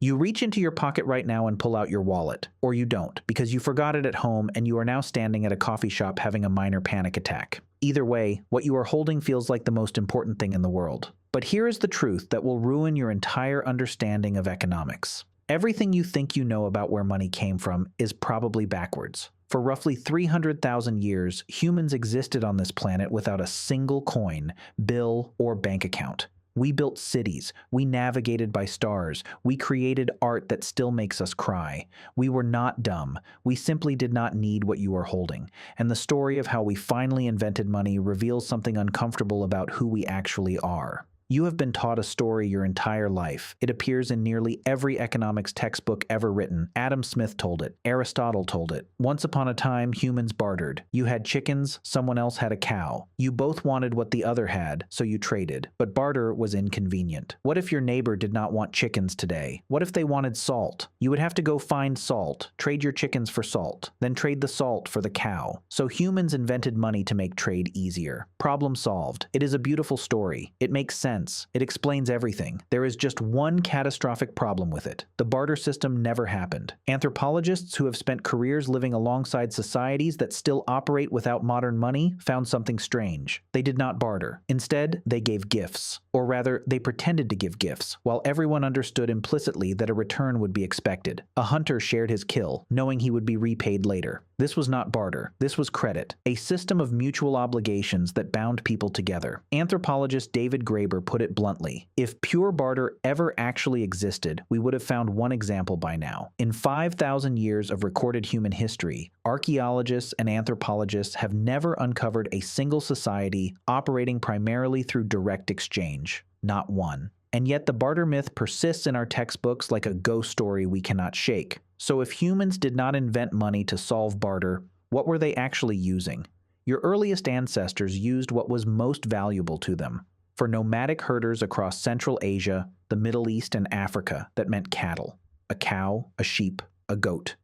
You reach into your pocket right now and pull out your wallet, or you don't, because you forgot it at home and you are now standing at a coffee shop having a minor panic attack. Either way, what you are holding feels like the most important thing in the world. But here is the truth that will ruin your entire understanding of economics. Everything you think you know about where money came from is probably backwards. For roughly 300,000 years, humans existed on this planet without a single coin, bill, or bank account. We built cities, we navigated by stars, we created art that still makes us cry. We were not dumb, we simply did not need what you are holding. And the story of how we finally invented money reveals something uncomfortable about who we actually are. You have been taught a story your entire life. It appears in nearly every economics textbook ever written. Adam Smith told it. Aristotle told it. Once upon a time, humans bartered. You had chickens, someone else had a cow. You both wanted what the other had, so you traded. But barter was inconvenient. What if your neighbor did not want chickens today? What if they wanted salt? You would have to go find salt, trade your chickens for salt, then trade the salt for the cow. So humans invented money to make trade easier. Problem solved. It is a beautiful story. It makes sense. It explains everything. There is just one catastrophic problem with it. The barter system never happened. Anthropologists who have spent careers living alongside societies that still operate without modern money found something strange. They did not barter. Instead, they gave gifts. Or rather, they pretended to give gifts, while everyone understood implicitly that a return would be expected. A hunter shared his kill, knowing he would be repaid later. This was not barter. This was credit, a system of mutual obligations that bound people together. Anthropologist David Graeber put it bluntly, if pure barter ever actually existed, we would have found one example by now. In 5,000 years of recorded human history, archaeologists and anthropologists have never uncovered a single society operating primarily through direct exchange. Not one. And yet the barter myth persists in our textbooks like a ghost story we cannot shake. So if humans did not invent money to solve barter, what were they actually using? Your earliest ancestors used what was most valuable to them. For nomadic herders across Central Asia, the Middle East, and Africa, that meant cattle. A cow, a sheep, a goat.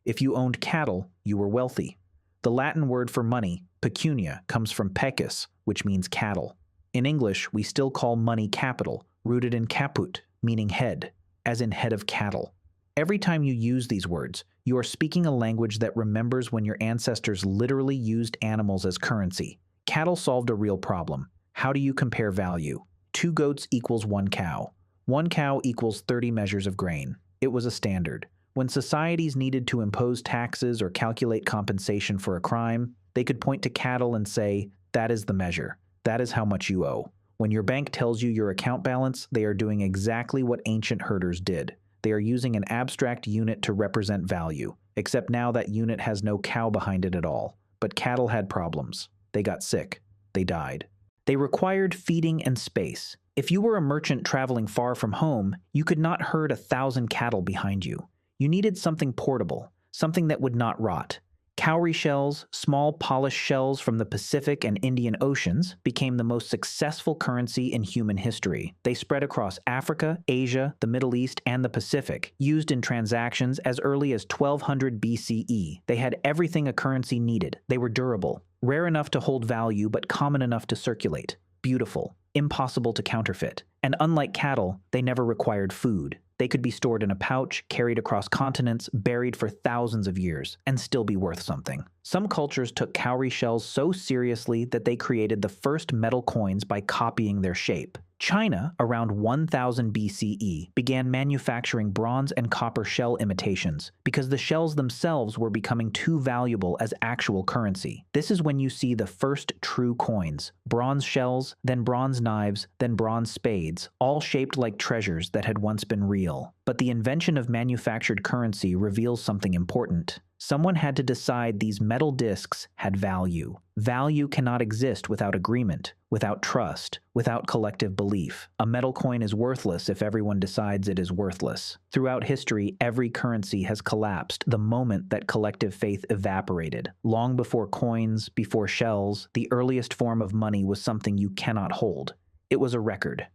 If you owned cattle, you were wealthy. The Latin word for money, pecunia, comes from pecus, which means cattle. In English, we still call money capital, rooted in caput, meaning head, as in head of cattle. Every time you use these words, you are speaking a language that remembers when your ancestors literally used animals as currency. Cattle solved a real problem. How do you compare value? 2 goats equals 1 cow. 1 cow equals 30 measures of grain. It was a standard. When societies needed to impose taxes or calculate compensation for a crime, they could point to cattle and say, that is the measure. That is how much you owe. When your bank tells you your account balance, they are doing exactly what ancient herders did. They are using an abstract unit to represent value, except now that unit has no cow behind it at all. But cattle had problems. They got sick. They died. They required feeding and space. If you were a merchant traveling far from home, you could not herd 1,000 cattle behind you. You needed something portable, something that would not rot. Cowrie shells, small polished shells from the Pacific and Indian Oceans, became the most successful currency in human history. They spread across Africa, Asia, the Middle East, and the Pacific, used in transactions as early as 1200 BCE. They had everything a currency needed. They were durable, rare enough to hold value but common enough to circulate, beautiful, impossible to counterfeit. And unlike cattle, they never required food. They could be stored in a pouch, carried across continents, buried for thousands of years, and still be worth something. Some cultures took cowrie shells so seriously that they created the first metal coins by copying their shape. China, around 1000 BCE, began manufacturing bronze and copper shell imitations because the shells themselves were becoming too valuable as actual currency. This is when you see the first true coins, bronze shells, then bronze knives, then bronze spades, all shaped like treasures that had once been real. But the invention of manufactured currency reveals something important. Someone had to decide these metal discs had value. Value cannot exist without agreement, without trust, without collective belief. A metal coin is worthless if everyone decides it is worthless. Throughout history, every currency has collapsed the moment that collective faith evaporated. Long before coins, before shells, the earliest form of money was something you cannot hold. It was a record.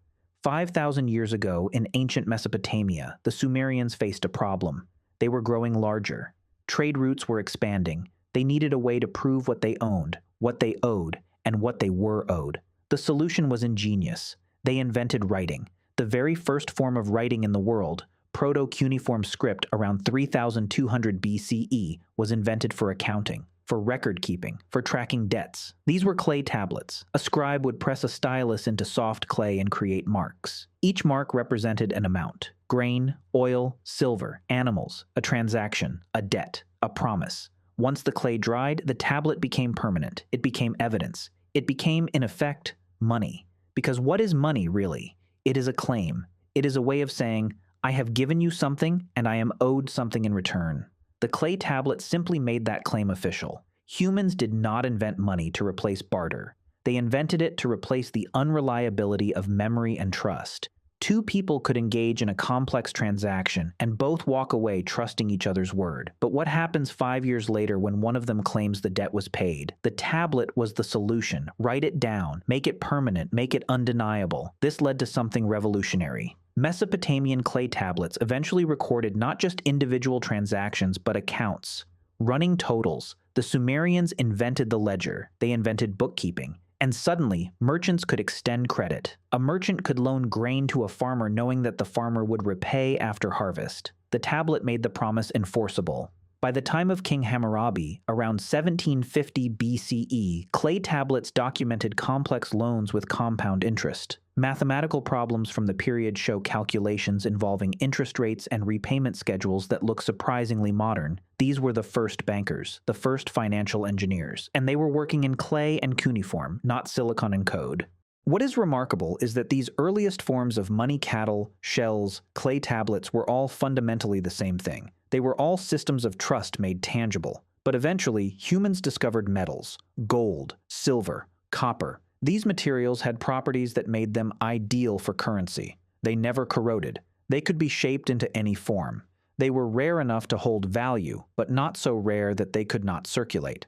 5,000 years ago, in ancient Mesopotamia, the Sumerians faced a problem. They were growing larger. Trade routes were expanding. They needed a way to prove what they owned, what they owed, and what they were owed. The solution was ingenious. They invented writing, the very first form of writing in the world, Proto-cuneiform script around 3200 BCE was invented for accounting, for record-keeping, for tracking debts. These were clay tablets. A scribe would press a stylus into soft clay and create marks. Each mark represented an amount: grain, oil, silver, animals, a transaction, a debt, a promise. Once the clay dried, the tablet became permanent. It became evidence. It became, in effect, money. Because what is money, really? It is a claim. It is a way of saying, I have given you something, and I am owed something in return. The clay tablet simply made that claim official. Humans did not invent money to replace barter. They invented it to replace the unreliability of memory and trust. Two people could engage in a complex transaction and both walk away trusting each other's word. But what happens 5 years later when one of them claims the debt was paid? The tablet was the solution. Write it down, make it permanent, make it undeniable. This led to something revolutionary. Mesopotamian clay tablets eventually recorded not just individual transactions, but accounts, running totals. The Sumerians invented the ledger. They invented bookkeeping. And suddenly, merchants could extend credit. A merchant could loan grain to a farmer knowing that the farmer would repay after harvest. The tablet made the promise enforceable. By the time of King Hammurabi, around 1750 BCE, clay tablets documented complex loans with compound interest. Mathematical problems from the period show calculations involving interest rates and repayment schedules that look surprisingly modern. These were the first bankers, the first financial engineers, and they were working in clay and cuneiform, not silicon and code. What is remarkable is that these earliest forms of money cattle, shells, clay tablets were all fundamentally the same thing. They were all systems of trust made tangible. But eventually, humans discovered metals: gold, silver, copper. These materials had properties that made them ideal for currency. They never corroded. They could be shaped into any form. They were rare enough to hold value, but not so rare that they could not circulate.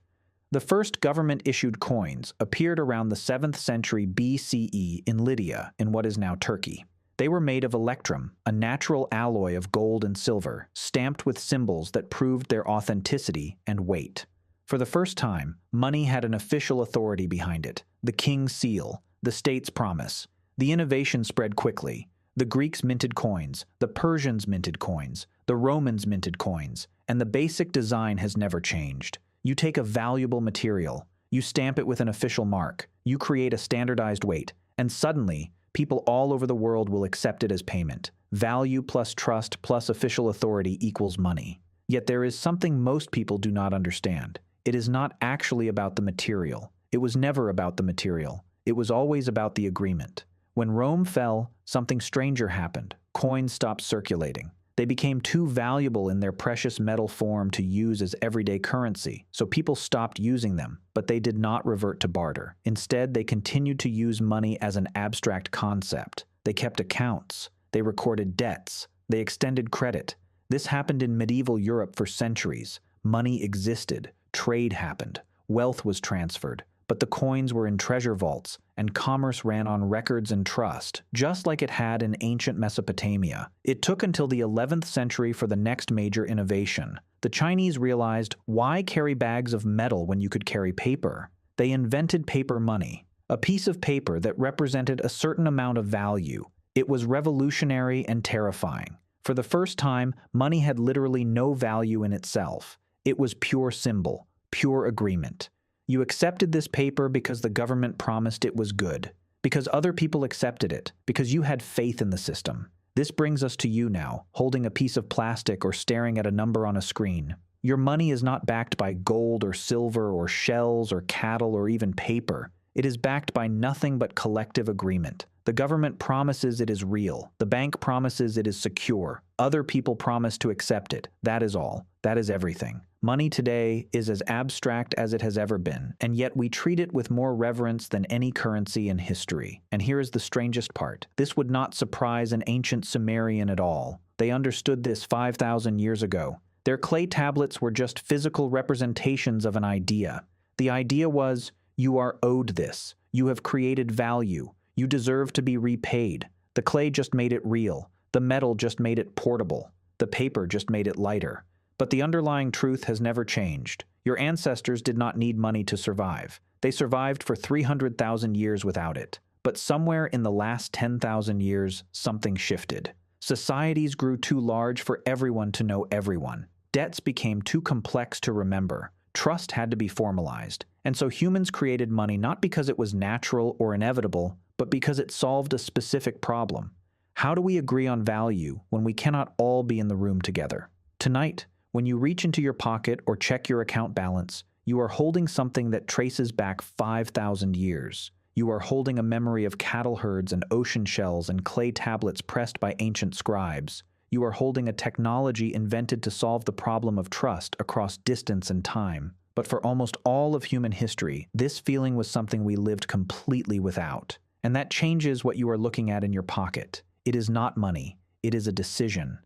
The first government-issued coins appeared around the 7th century BCE in Lydia, in what is now Turkey. They were made of electrum, a natural alloy of gold and silver, stamped with symbols that proved their authenticity and weight. For the first time, money had an official authority behind it: the king's seal, the state's promise. The innovation spread quickly. The Greeks minted coins, the Persians minted coins, the Romans minted coins, and the basic design has never changed. You take a valuable material, you stamp it with an official mark, you create a standardized weight, and suddenly, people all over the world will accept it as payment. Value plus trust plus official authority equals money. Yet there is something most people do not understand. It is not actually about the material. It was never about the material. It was always about the agreement. When Rome fell, something stranger happened. Coins stopped circulating. They became too valuable in their precious metal form to use as everyday currency, so people stopped using them, but they did not revert to barter. Instead, they continued to use money as an abstract concept. They kept accounts. They recorded debts. They extended credit. This happened in medieval Europe for centuries. Money existed. Trade happened. Wealth was transferred. But the coins were in treasure vaults, and commerce ran on records and trust, just like it had in ancient Mesopotamia. It took until the 11th century for the next major innovation. The Chinese realized, why carry bags of metal when you could carry paper? They invented paper money, a piece of paper that represented a certain amount of value. It was revolutionary and terrifying. For the first time, money had literally no value in itself. It was pure symbol, pure agreement. You accepted this paper because the government promised it was good, because other people accepted it, because you had faith in the system. This brings us to you now, holding a piece of plastic or staring at a number on a screen. Your money is not backed by gold or silver or shells or cattle or even paper. It is backed by nothing but collective agreement. The government promises it is real. The bank promises it is secure. Other people promise to accept it. That is all. That is everything. Money today is as abstract as it has ever been, and yet we treat it with more reverence than any currency in history. And here is the strangest part. This would not surprise an ancient Sumerian at all. They understood this 5,000 years ago. Their clay tablets were just physical representations of an idea. The idea was, you are owed this. You have created value. You deserve to be repaid. The clay just made it real. The metal just made it portable. The paper just made it lighter. But the underlying truth has never changed. Your ancestors did not need money to survive. They survived for 300,000 years without it. But somewhere in the last 10,000 years, something shifted. Societies grew too large for everyone to know everyone. Debts became too complex to remember. Trust had to be formalized. And so humans created money not because it was natural or inevitable, but because it solved a specific problem. How do we agree on value when we cannot all be in the room together? Tonight, when you reach into your pocket or check your account balance, you are holding something that traces back 5,000 years. You are holding a memory of cattle herds and ocean shells and clay tablets pressed by ancient scribes. You are holding a technology invented to solve the problem of trust across distance and time. But for almost all of human history, this feeling was something we lived completely without. And that changes what you are looking at in your pocket. It is not money. It is a decision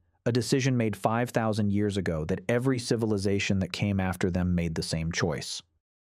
made 5,000 years ago that every civilization that came after them made the same choice.